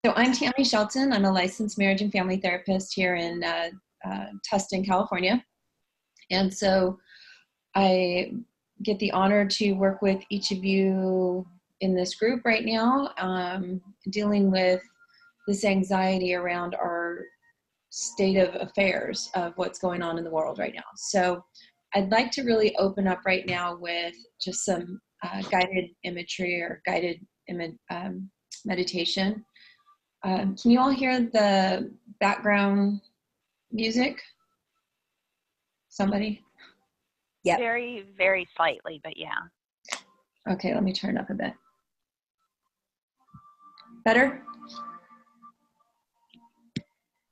So I'm Tammy Shelton. I'm a licensed marriage and family therapist here in Tustin, California. And so I get the honor to work with each of you in this group right now, dealing with this anxiety around our state of affairs of what's going on in the world right now. So I'd like to really open up right now with just some guided imagery or guided meditation. Can you all hear the background music? Somebody? Yeah. Very, very slightly, but yeah. Okay, let me turn it up a bit. Better?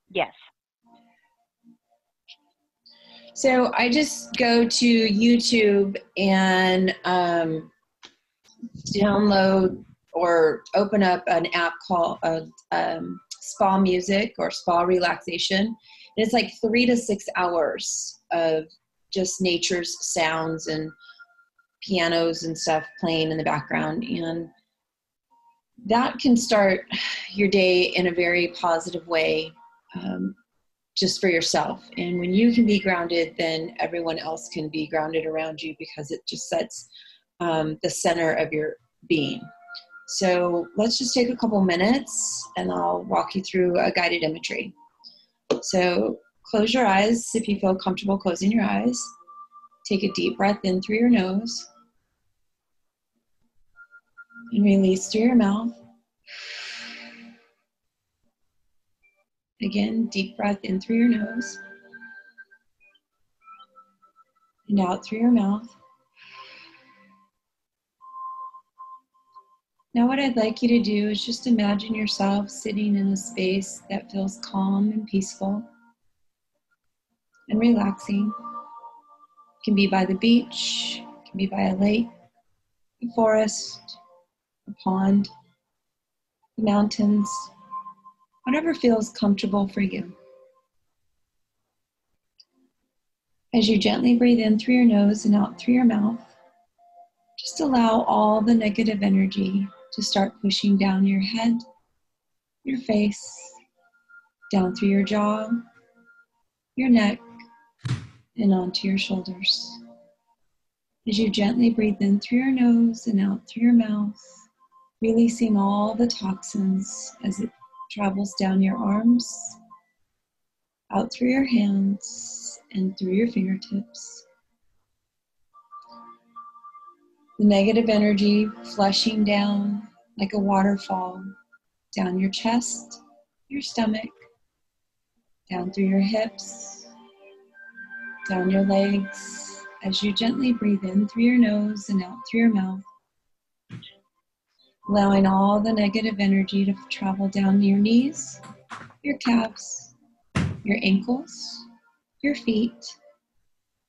Yes. So I just go to YouTube and download or open up an app called Spa Music or Spa Relaxation. And it's like 3 to 6 hours of just nature's sounds and pianos and stuff playing in the background. And that can start your day in a very positive way, just for yourself. And when you can be grounded, then everyone else can be grounded around you, because it just sets the center of your being. So let's just take a couple minutes and I'll walk you through a guided imagery. So close your eyes if you feel comfortable closing your eyes. Take a deep breath in through your nose and release through your mouth. Again, deep breath in through your nose and out through your mouth. Now what I'd like you to do is just imagine yourself sitting in a space that feels calm and peaceful and relaxing. It can be by the beach, it can be by a lake, a forest, a pond, the mountains, whatever feels comfortable for you. As you gently breathe in through your nose and out through your mouth, just allow all the negative energy to start pushing down your head, your face, down through your jaw, your neck, and onto your shoulders. As you gently breathe in through your nose and out through your mouth, releasing all the toxins as it travels down your arms, out through your hands, and through your fingertips. The negative energy flushing down like a waterfall, down your chest, your stomach, down through your hips, down your legs, as you gently breathe in through your nose and out through your mouth, allowing all the negative energy to travel down your knees, your calves, your ankles, your feet,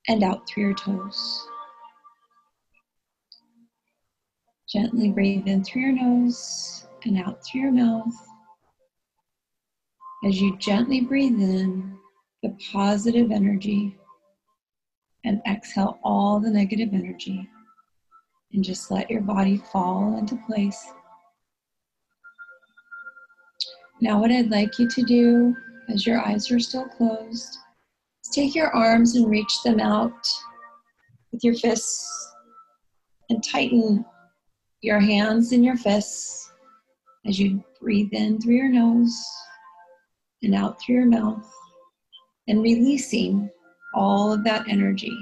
and out through your toes. Gently breathe in through your nose and out through your mouth. As you gently breathe in the positive energy and exhale all the negative energy, and just let your body fall into place. Now what I'd like you to do, as your eyes are still closed, is take your arms and reach them out with your fists and tighten your hands and your fists as you breathe in through your nose and out through your mouth, and releasing all of that energy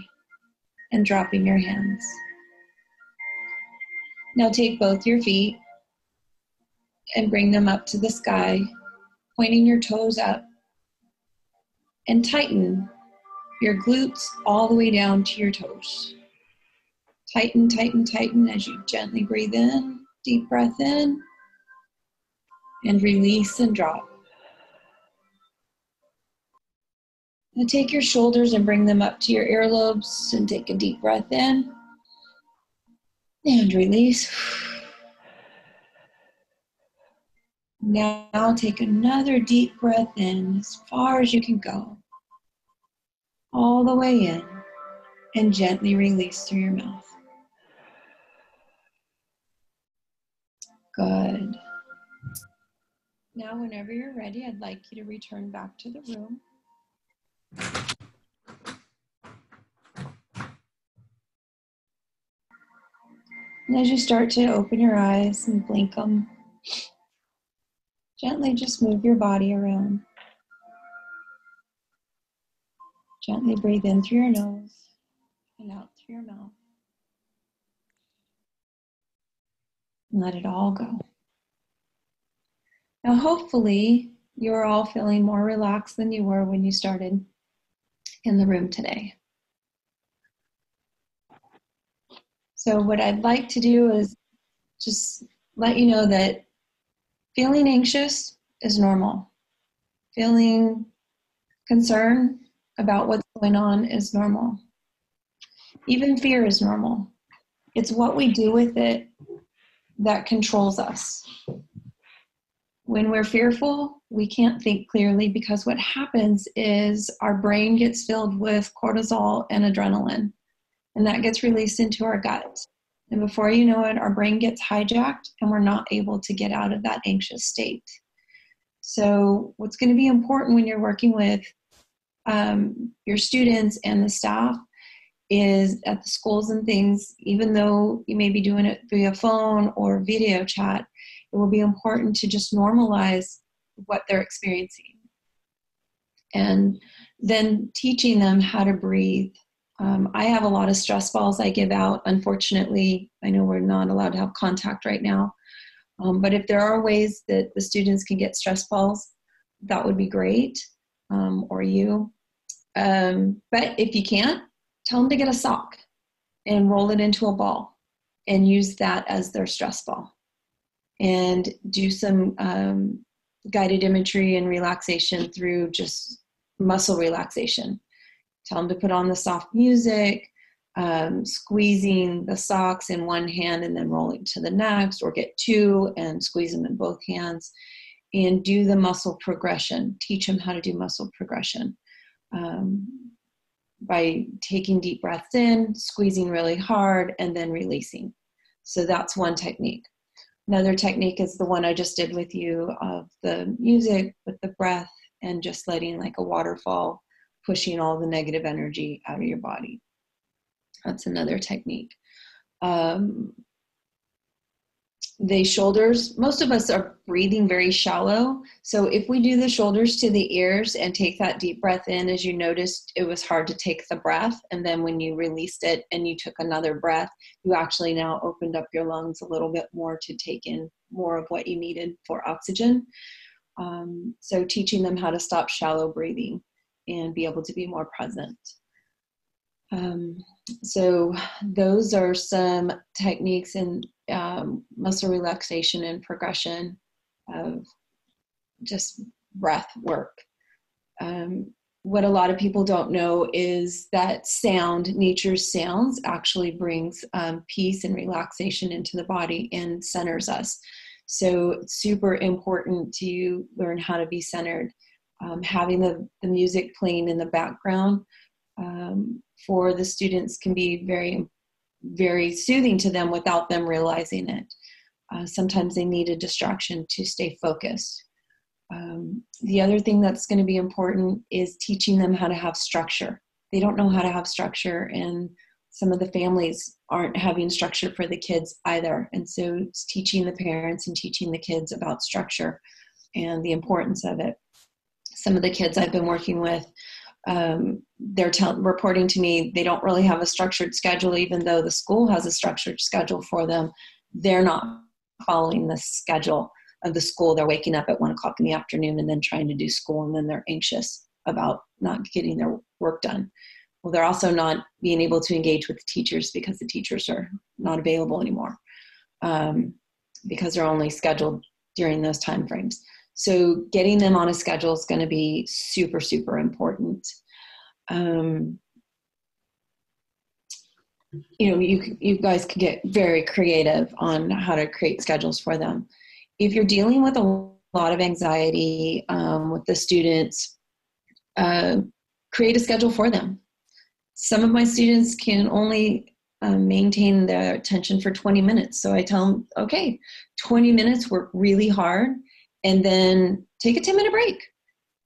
and dropping your hands. Now take both your feet and bring them up to the sky, pointing your toes up, and tighten your glutes all the way down to your toes. Tighten, tighten, tighten as you gently breathe in, deep breath in, and release and drop. Now take your shoulders and bring them up to your earlobes and take a deep breath in and release. Now take another deep breath in as far as you can go, all the way in, and gently release through your mouth. Good. Now, whenever you're ready, I'd like you to return back to the room. And as you start to open your eyes and blink them, gently just move your body around. Gently breathe in through your nose and out through your mouth. And let it all go. Now, hopefully, you're all feeling more relaxed than you were when you started in the room today. So what I'd like to do is just let you know that feeling anxious is normal. Feeling concern about what's going on is normal. Even fear is normal. It's what we do with it that controls us. When we're fearful, we can't think clearly because what happens is our brain gets filled with cortisol and adrenaline, and that gets released into our gut. And before you know it, our brain gets hijacked and we're not able to get out of that anxious state. So what's going to be important when you're working with your students and the staff is at the schools and things, even though you may be doing it via phone or video chat, it will be important to just normalize what they're experiencing. And then teaching them how to breathe. I have a lot of stress balls I give out. Unfortunately, I know we're not allowed to have contact right now. But if there are ways that the students can get stress balls, that would be great, or you. But if you can't, tell them to get a sock and roll it into a ball and use that as their stress ball. And do some guided imagery and relaxation through just muscle relaxation. Tell them to put on the soft music, squeezing the socks in one hand and then rolling to the next, or get two and squeeze them in both hands, and do the muscle progression. Teach them how to do muscle progression by taking deep breaths in, squeezing really hard, and then releasing. So that's one technique. Another technique is the one I just did with you of the music with the breath and just letting like a waterfall, pushing all the negative energy out of your body. That's another technique. The shoulders, most of us are breathing very shallow. So if we do the shoulders to the ears and take that deep breath in, as you noticed, it was hard to take the breath. And then when you released it and you took another breath, you actually now opened up your lungs a little bit more to take in more of what you needed for oxygen. So teaching them how to stop shallow breathing and be able to be more present. So those are some techniques in muscle relaxation and progression of just breath work. What a lot of people don't know is that sound, nature's sounds, actually brings peace and relaxation into the body and centers us. So it's super important to learn how to be centered. Having the music playing in the background for the students can be very, very soothing to them without them realizing it. Sometimes they need a distraction to stay focused. The other thing that's going to be important is teaching them how to have structure. They don't know how to have structure, and some of the families aren't having structure for the kids either. And so it's teaching the parents and teaching the kids about structure and the importance of it. Some of the kids I've been working with, they're reporting to me they don't really have a structured schedule, even though the school has a structured schedule for them. They're not following the schedule of the school. They're waking up at 1 o'clock in the afternoon and then trying to do school, and then they're anxious about not getting their work done. Well, they're also not being able to engage with the teachers because the teachers are not available anymore because they're only scheduled during those time frames. So getting them on a schedule is going to be super, super important. You guys can get very creative on how to create schedules for them. If you're dealing with a lot of anxiety with the students, create a schedule for them. Some of my students can only maintain their attention for 20 minutes. So I tell them, okay, 20 minutes, work really hard, And then take a 10-minute break.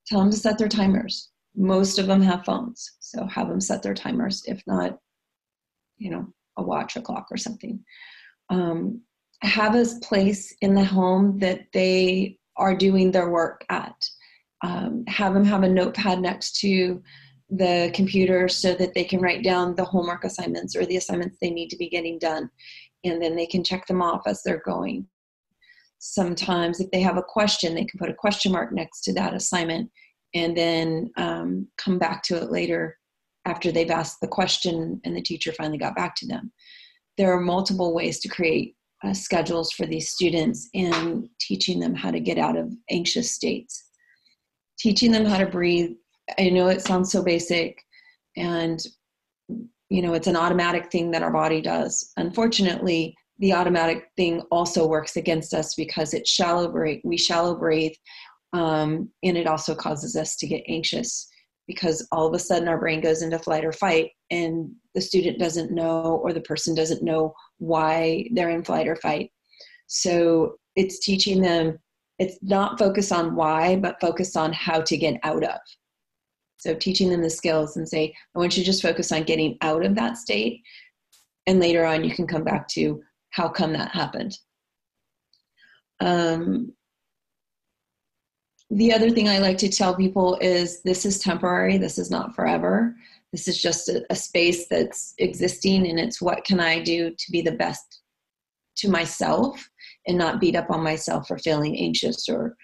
Tell them to set their timers. Most of them have phones, so have them set their timers. If not, a watch, a clock or something. Have a place in the home that they are doing their work at. Have them have a notepad next to the computer so that they can write down the homework assignments or the assignments they need to be getting done. And then they can check them off as they're going. Sometimes if they have a question, they can put a question mark next to that assignment and then come back to it later after they've asked the question and the teacher finally got back to them. There are multiple ways to create schedules for these students and teaching them how to get out of anxious states. Teaching them how to breathe. I know it sounds so basic and, it's an automatic thing that our body does. Unfortunately, the automatic thing also works against us because we shallow breathe, and it also causes us to get anxious because all of a sudden our brain goes into flight or fight and the student doesn't know, or the person doesn't know why they're in flight or fight. So it's teaching them, it's not focus on why, but focus on how to get out of. So teaching them the skills and say, I want you to just focus on getting out of that state. And later on, you can come back to how come that happened. The other thing I like to tell people is this is temporary. This is not forever. This is just a space that's existing, and it's what can I do to be the best to myself and not beat up on myself for feeling anxious or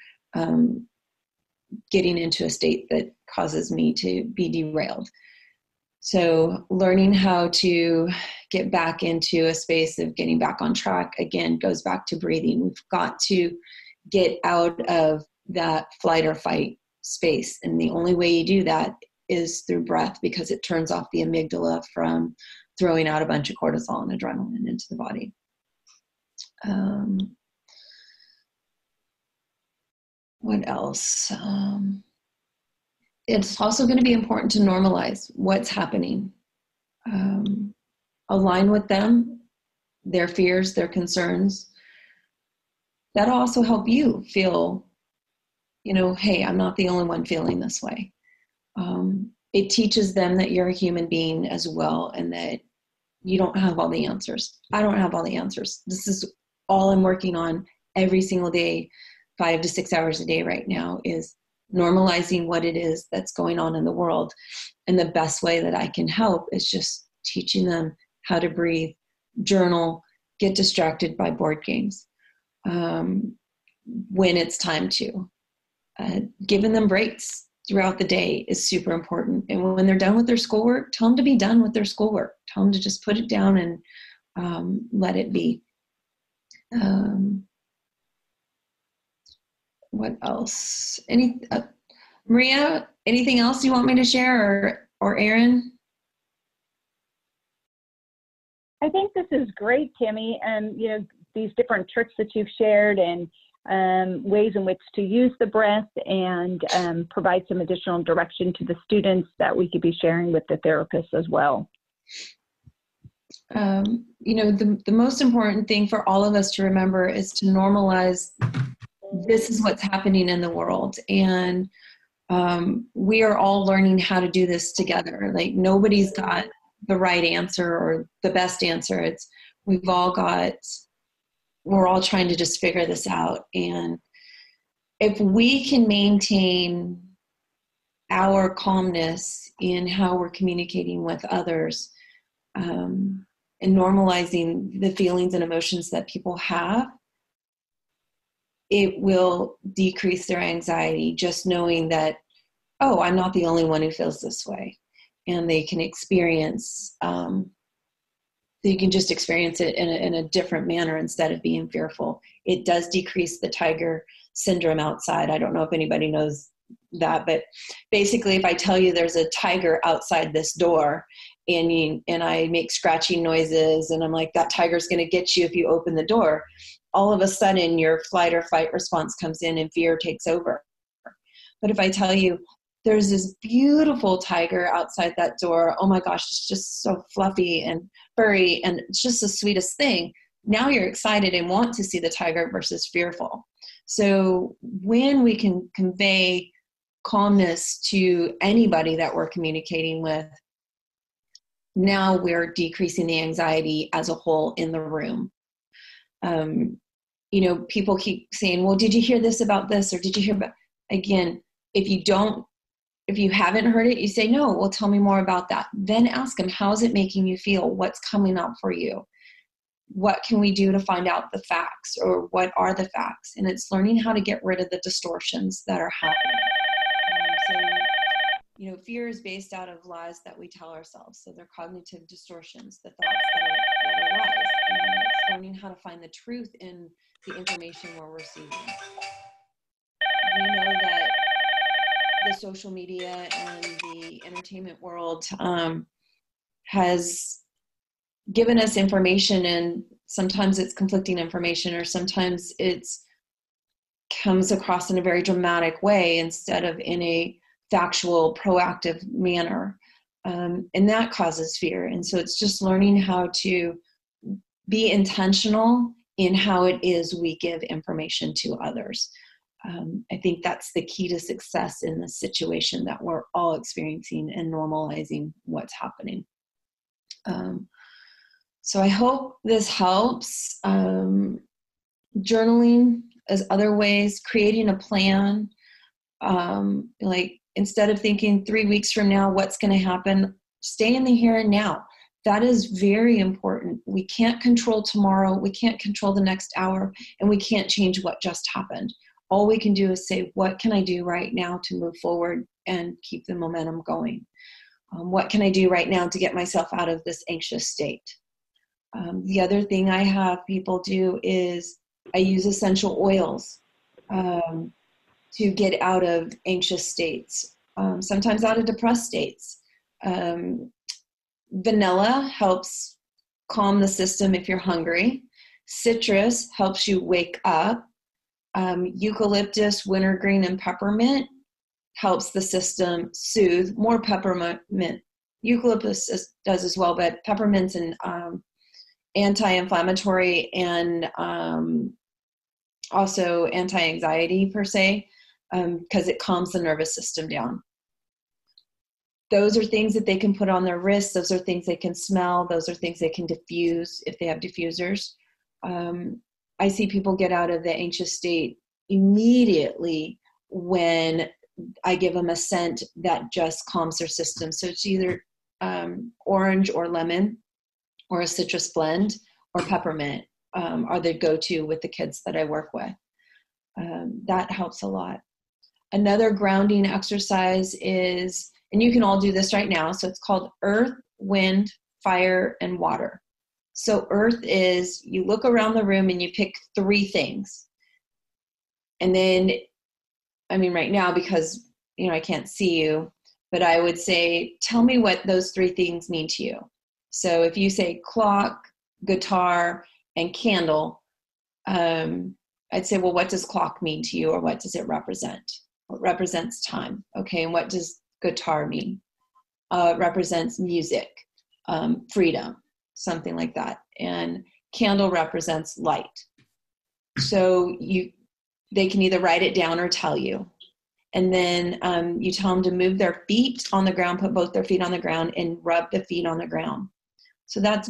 getting into a state that causes me to be derailed. So learning how to get back into a space of getting back on track, again, goes back to breathing. We've got to get out of that flight or fight space. And the only way you do that is through breath, because it turns off the amygdala from throwing out a bunch of cortisol and adrenaline into the body. What else? It's also going to be important to normalize what's happening. Align with them, their fears, their concerns. That'll also help you feel, hey, I'm not the only one feeling this way. It teaches them that you're a human being as well, and that you don't have all the answers. I don't have all the answers. This is all I'm working on every single day, 5 to 6 hours a day right now, is normalizing what it is that's going on in the world. And the best way that I can help is just teaching them how to breathe, journal, get distracted by board games when it's time to. Giving them breaks throughout the day is super important. And when they're done with their schoolwork, tell them to be done with their schoolwork. Tell them to just put it down and let it be. What else? Maria, anything else you want me to share, or Erin? I think this is great, Tammy, and these different tricks that you've shared and ways in which to use the breath and provide some additional direction to the students that we could be sharing with the therapists as well. The most important thing for all of us to remember is to normalize this is what's happening in the world. And we are all learning how to do this together. Like, nobody's got the right answer or the best answer. We're all trying to just figure this out. And if we can maintain our calmness in how we're communicating with others, and normalizing the feelings and emotions that people have, it will decrease their anxiety, just knowing that, oh, I'm not the only one who feels this way. And they can experience, you can just experience it in a different manner instead of being fearful. It does decrease the tiger syndrome outside. I don't know if anybody knows that, but basically if I tell you there's a tiger outside this door and I make scratching noises and I'm like, that tiger's going to get you if you open the door, all of a sudden your flight or fight response comes in and fear takes over. But if I tell you there's this beautiful tiger outside that door, oh my gosh, it's just so fluffy and furry and it's just the sweetest thing, now you're excited and want to see the tiger versus fearful. So when we can convey calmness to anybody that we're communicating with, now we're decreasing the anxiety as a whole in the room. You know, people keep saying, well, did you hear this about this? Or did you hear about, again, if you haven't heard it, you say, no, well, tell me more about that. Then ask them, how is it making you feel? What's coming up for you? What can we do to find out the facts, or what are the facts? And it's learning how to get rid of the distortions that are happening. So, you know, fear is based out of lies that we tell ourselves. So they're cognitive distortions, the thoughts that are lies. And it's learning how to find the truth in the information we're receiving. We know that the social media and the entertainment world has given us information, and sometimes it's conflicting information, or sometimes it's comes across in a very dramatic way instead of in a factual, proactive manner. And that causes fear. And so it's just learning how to be intentional in how it is we give information to others. I think that's the key to success in the situation that we're all experiencing, and normalizing what's happening. So I hope this helps. Journaling as other ways, creating a plan. Like, instead of thinking 3 weeks from now, what's going to happen, stay in the here and now. That is very important. We can't control tomorrow. We can't control the next hour, and we can't change what just happened. All we can do is say, what can I do right now to move forward and keep the momentum going? What can I do right now to get myself out of this anxious state? The other thing I have people do is I use essential oils to get out of anxious states, sometimes out of depressed states. Vanilla helps calm the system if you're hungry. Citrus helps you wake up. Eucalyptus, wintergreen, and peppermint helps the system soothe. More peppermint. Eucalyptus does as well, but peppermint's an anti-inflammatory and also anti-anxiety per se, because it calms the nervous system down. Those are things that they can put on their wrists. Those are things they can smell. Those are things they can diffuse if they have diffusers. I see people get out of the anxious state immediately when I give them a scent that just calms their system. So it's either orange or lemon, or a citrus blend, or peppermint are the go-to with the kids that I work with. That helps a lot. Another grounding exercise is, and you can all do this right now, so it's called earth, wind, fire, and water. So earth is, you look around the room and you pick 3 things. And then, I mean, right now, because, you know, I can't see you, but I would say, tell me what those 3 things mean to you. So if you say clock, guitar, and candle, I'd say, well, what does clock mean to you, or what does it represent? It represents time. Okay, and what does guitar mean? It represents music, freedom, something like that. And candle represents light. So they can either write it down or tell you. And then you tell them to move their feet on the ground, put both their feet on the ground, and rub the feet on the ground. So that's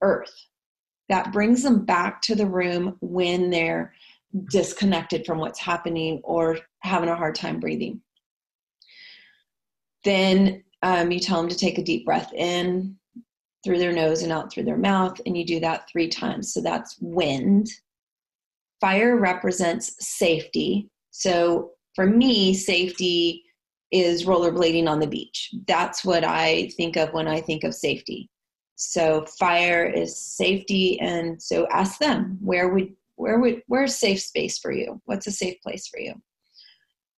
earth. That brings them back to the room when they're disconnected from what's happening or having a hard time breathing. Then you tell them to take a deep breath in through their nose and out through their mouth, and you do that 3 times. So that's wind. Fire represents safety. So for me, safety is rollerblading on the beach. That's what I think of when I think of safety. So fire is safety, and so ask them, where's safe space for you? What's a safe place for you?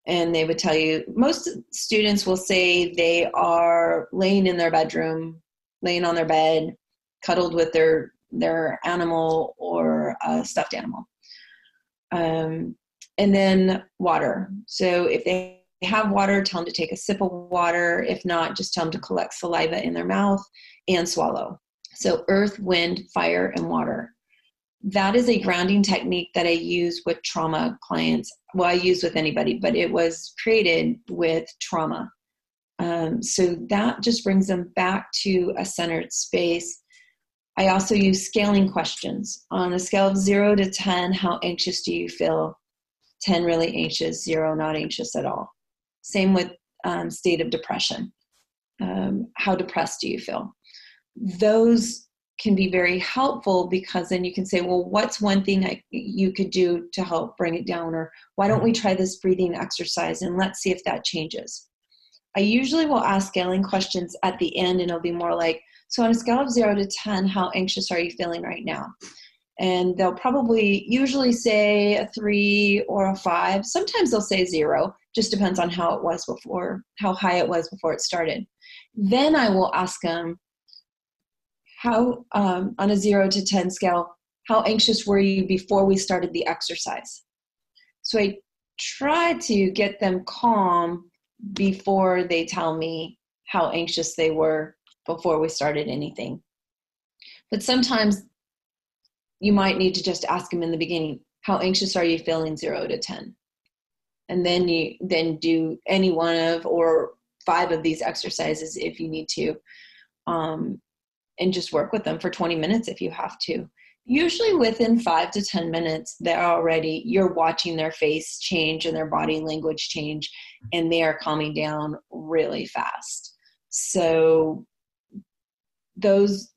And they would tell you, most students will say they are laying in their bedroom, laying on their bed, cuddled with their animal or a stuffed animal. And then water. So if they have water, tell them to take a sip of water. If not, just tell them to collect saliva in their mouth and swallow. So earth, wind, fire, and water. That is a grounding technique that I use with trauma clients. Well, I use with anybody, but it was created with trauma. So that just brings them back to a centered space. I also use scaling questions. On a scale of 0 to 10, how anxious do you feel? 10 really anxious, 0 not anxious at all. Same with state of depression. How depressed do you feel? Those can be very helpful, because then you can say, well, what's one thing you could do to help bring it down? Or why don't we try this breathing exercise and let's see if that changes. I usually will ask scaling questions at the end, and it'll be more like, so on a scale of 0 to 10, how anxious are you feeling right now? And they'll probably usually say a 3 or a 5. Sometimes they'll say 0, just depends on how it was before, how high it was before it started. Then I will ask them, how, on a 0 to 10 scale, how anxious were you before we started the exercise? So I try to get them calm before they tell me how anxious they were before we started anything. But sometimes you might need to just ask them in the beginning, how anxious are you feeling 0 to 10? And then you do any one of or 5 of these exercises if you need to. And just work with them for 20 minutes if you have to. Usually within 5 to 10 minutes, you're watching their face change and their body language change, and they are calming down really fast. So those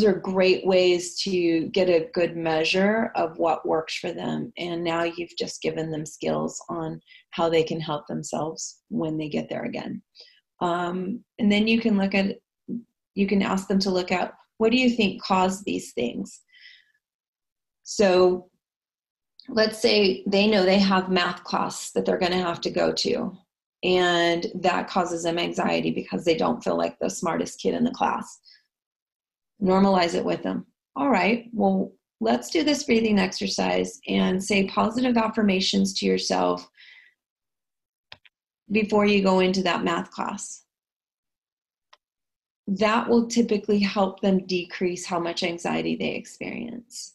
are great ways to get a good measure of what works for them. And now you've just given them skills on how they can help themselves when they get there again. And then you can ask them to look at, what do you think caused these things? So let's say they know they have math class that they're going to have to go to, and that causes them anxiety because they don't feel like the smartest kid in the class. Normalize it with them. All right, well, let's do this breathing exercise and say positive affirmations to yourself before you go into that math class. That will typically help them decrease how much anxiety they experience,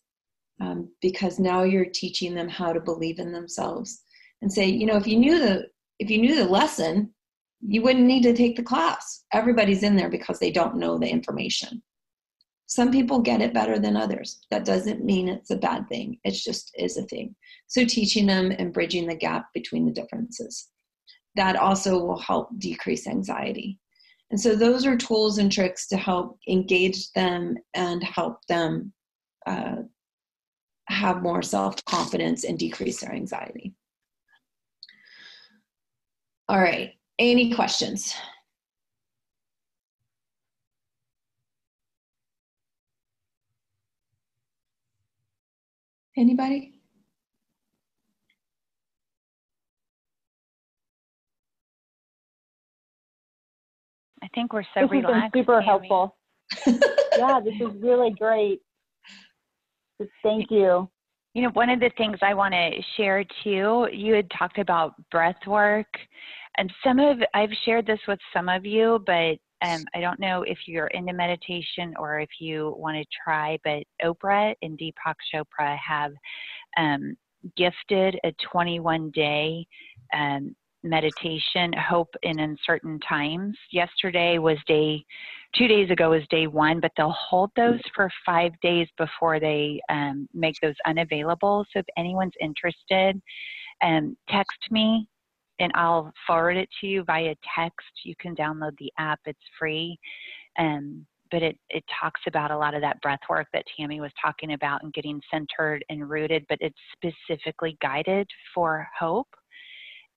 because now you're teaching them how to believe in themselves and say, if you knew the lesson, you wouldn't need to take the class. Everybody's in there because they don't know the information. Some people get it better than others. That doesn't mean it's a bad thing. It just is a thing. So teaching them and bridging the gap between the differences. That also will help decrease anxiety. And so those are tools and tricks to help engage them and help them have more self-confidence and decrease their anxiety. All right, any questions? Anybody? I think we're so relaxed. This has been super Tammy. helpful. Yeah, this is really great. Thank you. One of the things I want to share too, you had talked about breath work, and I've shared this with some of you, but I don't know if you're into meditation or if you want to try, but Oprah and Deepak Chopra have gifted a 21-day meditation, hope in uncertain times. 2 days ago was day 1, but they'll hold those for 5 days before they make those unavailable. So if anyone's interested, text me and I'll forward it to you via text. You can download the app, it's free. But it talks about a lot of that breath work that Tammy was talking about and getting centered and rooted, but it's specifically guided for hope.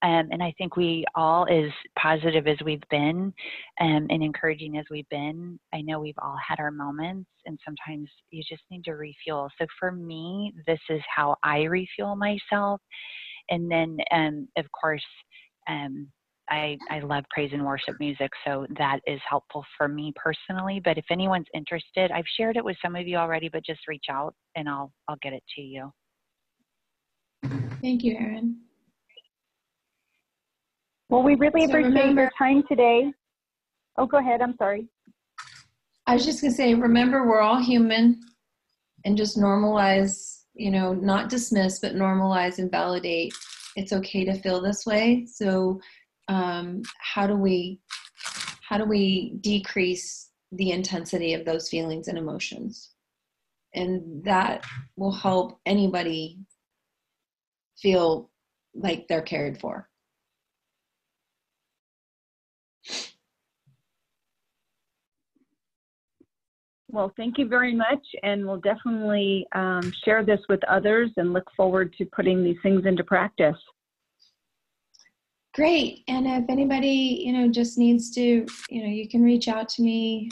And I think we all, as positive as we've been and encouraging as we've been, I know we've all had our moments, and sometimes you just need to refuel. So for me, this is how I refuel myself. And then, of course, I love praise and worship music, so that is helpful for me personally. But if anyone's interested, I've shared it with some of you already, but just reach out and I'll get it to you. Thank you, Erin. Well, we really appreciate your time today. Oh, go ahead. I'm sorry. I was just going to say, remember, we're all human. and just normalize, not dismiss, but normalize and validate. It's okay to feel this way. So how do we decrease the intensity of those feelings and emotions? And that will help anybody feel like they're cared for. Well, thank you very much, and we'll definitely share this with others and look forward to putting these things into practice. Great. And if anybody, just needs to, you can reach out to me.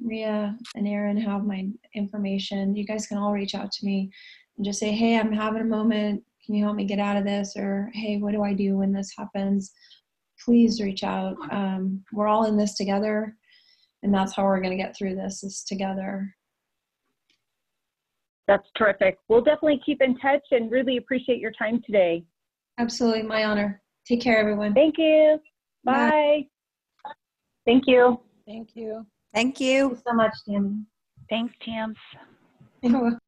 Rhea and Aaron have my information. You guys can all reach out to me and just say, hey, I'm having a moment. Can you help me get out of this? Or, hey, what do I do when this happens? Please reach out. We're all in this together. And that's how we're going to get through this, is together. That's terrific. We'll definitely keep in touch and really appreciate your time today. Absolutely. My honor. Take care, everyone. Thank you. Bye. Bye. Thank you. Thank you. Thank you. Thank you so much, Tammy. Thanks, Tams. You're welcome.